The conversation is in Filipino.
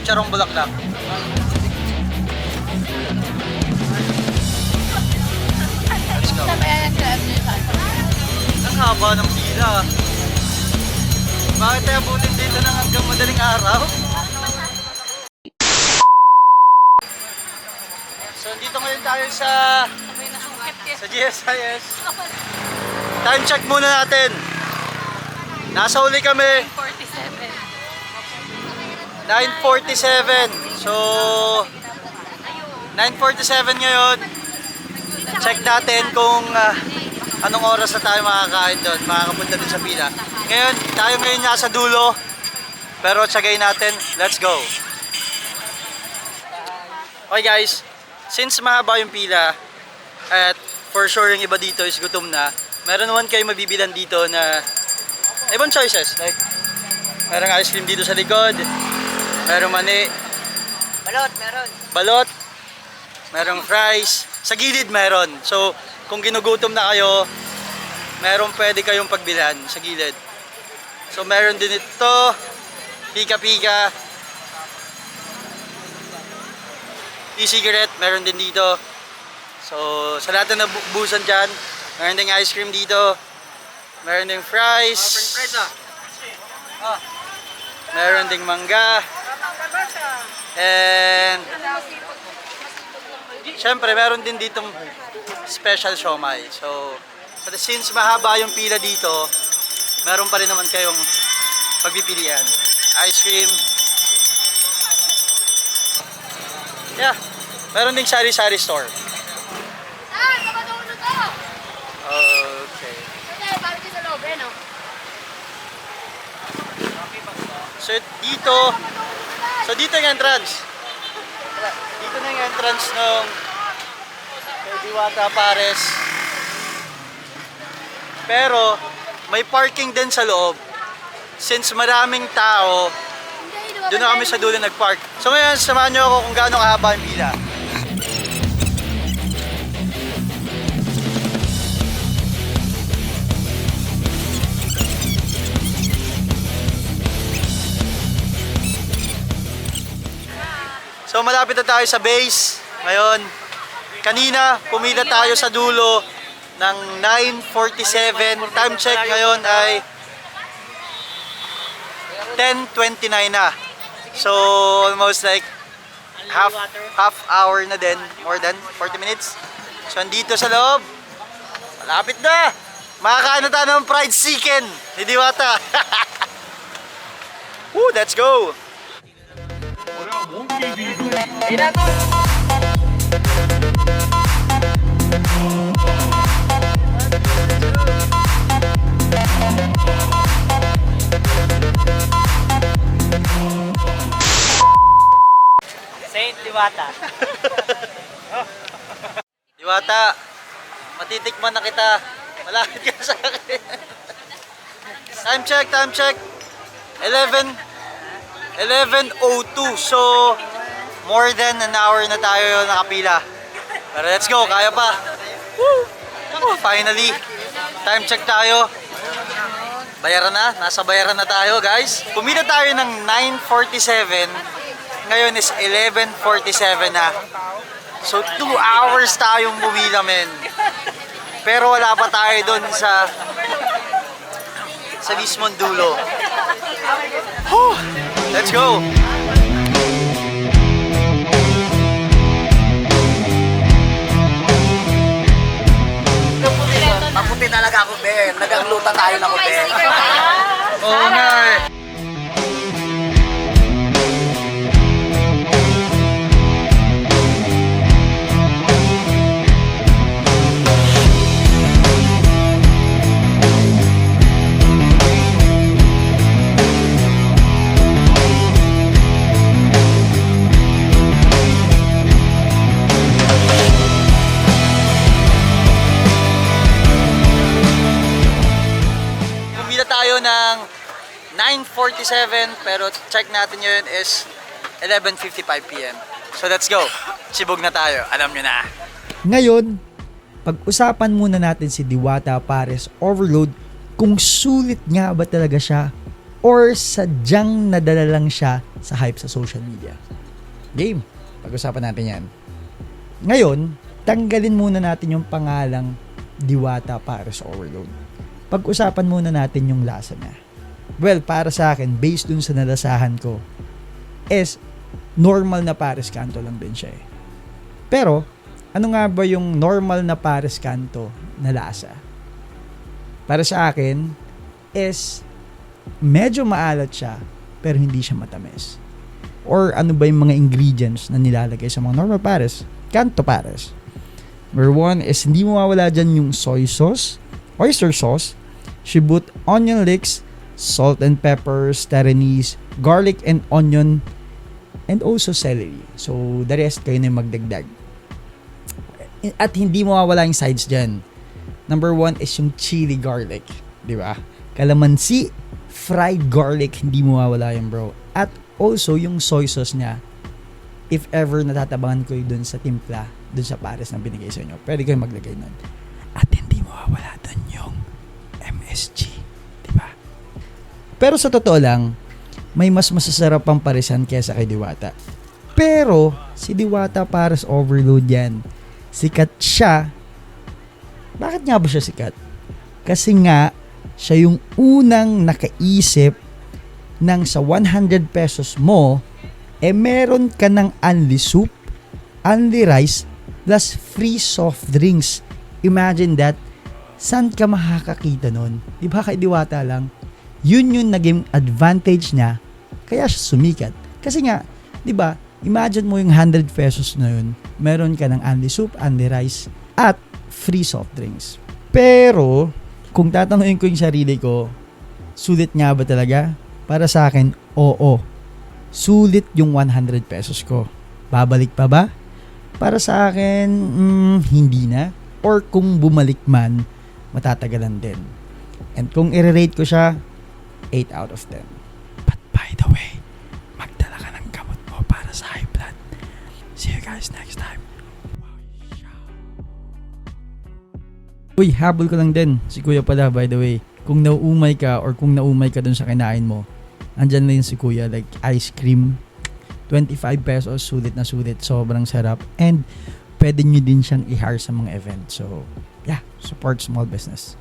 chicharong bulaklak. Let's go. Ang haba ng pila. Bakit tayo abutin dito ng hanggang madaling araw? So, dito ngayon tayo sa GSIS. Time check muna natin. Nasa uli kami. 9:47. So, 9:47 ngayon. Check natin kung anong oras na tayo makakain doon, makakapunta din sa pila. Ngayon, tayo ngayon nasa dulo. Pero tsagayin natin. Let's go. Okay guys, since mahaba yung pila at for sure yung iba dito is gutom na, meron naman kayo mabibilan dito na ibang choices. Like, merong ice cream dito sa likod. Merong mani. Balot. Merong fries. Sa gilid meron. So, kung ginugutom na kayo, merong pwede kayong pagbilan sa gilid. So, meron din ito. Pika-pika. E-cigarette, meron din dito. So, sa lahat na nabubusan dyan, meron ding ice cream dito. Meron ding fries. Meron ding mangga. And syempre, meron din ditong special siomai. So, since mahaba yung pila dito, meron pa rin naman kayong pagpipilian. Ice cream. Yeah. Meron ding sari-sari store. Okay. So dito yung entrance. Dito na yung entrance ng Diwata Pares. Pero may parking din sa loob. Since maraming tao, doon na kami sa dulo nag-park. So ngayon, samahan nyo ako kung gaano kahaba yung pila. So malapit na tayo sa base. Ngayon, kanina pumila tayo sa dulo ng 9:47. Time check ngayon ay 10:29 na. So almost like half hour na din, more than 40 minutes. So andito sa loob. Malapit na. Makakain na tayo ng fried chicken ni Diwata. Woo, let's go. Saint Diwata. Diwata, matitikman na kita. Malapit ka sa akin. Time check. 11:02. So, more than an hour na tayo nakapila. Pero let's go, kaya pa. Woo! Finally, time check tayo. Bayaran na, nasa bayaran na tayo guys. Pumila tayo ng 9:47. Ngayon is 11:47 na. So 2 hours tayong pumila men. Pero wala pa tayo doon sa mismong dulo. Whew! Let's go! Maputi talaga ako, Ben. Nagagluta tayo ng Ben. Oo nga eh. Tayo ng 9:47 pero check natin yun is 11:55 PM. So let's go. Sibog na tayo. Alam nyo na. Ngayon, pag-usapan muna natin si Diwata Pares Overload kung sulit nga ba talaga siya or sadyang nadala lang siya sa hype sa social media? Game. Pag-usapan natin yan. Ngayon, tanggalin muna natin yung pangalang Diwata Pares Overload. Pag-usapan muna natin yung lasa niya. Well, para sa akin, based dun sa nalasahan ko, is normal na Pares Canto lang din siya eh. Pero, ano nga ba yung normal na Pares Canto na lasa? Para sa akin, is medyo maalat siya, pero hindi siya matamis. Or ano ba yung mga ingredients na nilalagay sa mga normal Pares Canto Pares? Number 1 is hindi mawawala dyan yung soy sauce, oyster sauce, shibut, onion leeks, salt and pepper, steranies, garlic and onion, and also celery. So, the rest kayo na yung magdagdag. At hindi mawawala yung sides dyan. Number 1 is yung chili garlic. Di ba? Kalamansi, fried garlic, hindi mawawala yung bro. At also, yung soy sauce niya, if ever natatabangan ko dun sa timpla, dun sa pares na binigay sa inyo, pwede kayo maglagay nun. At hindi mawawala dun yung MSG. Diba? Pero sa totoo lang, may mas masasarap pang parisan kesa kay Diwata. Pero, si Diwata Pares Overload yan. Sikat siya. Bakit nga ba siya sikat? Kasi nga, siya yung unang nakaisip nang sa 100 pesos mo, meron ka ng only soup, only rice, plus free soft drinks. Imagine that. Saan ka makakakita nun? Di ba kay Diwata lang? Yun yung naging advantage niya, kaya siya sumikat. Kasi nga, di ba, imagine mo yung 100 pesos na yun, meron ka ng only soup, only rice, at free soft drinks. Pero, kung tatanungin ko yung sarili ko, sulit nga ba talaga? Para sa akin, oo. Sulit yung 100 pesos ko. Babalik pa ba? Para sa akin, hindi na. Or kung bumalik man, matatagalan din. And kung i-rate ko siya, 8 out of 10. But by the way, magdala ka ng gamot mo para sa high blood. See you guys next time. Uy, habol ko lang din. Si Kuya pala, by the way. Kung nauumay ka or kung naumay ka dun sa kinain mo, andyan na yun si Kuya, like ice cream. 25 pesos, sulit na sulit. Sobrang sarap. And pwede nyo din siyang i-hire sa mga event. So, yeah, support small business.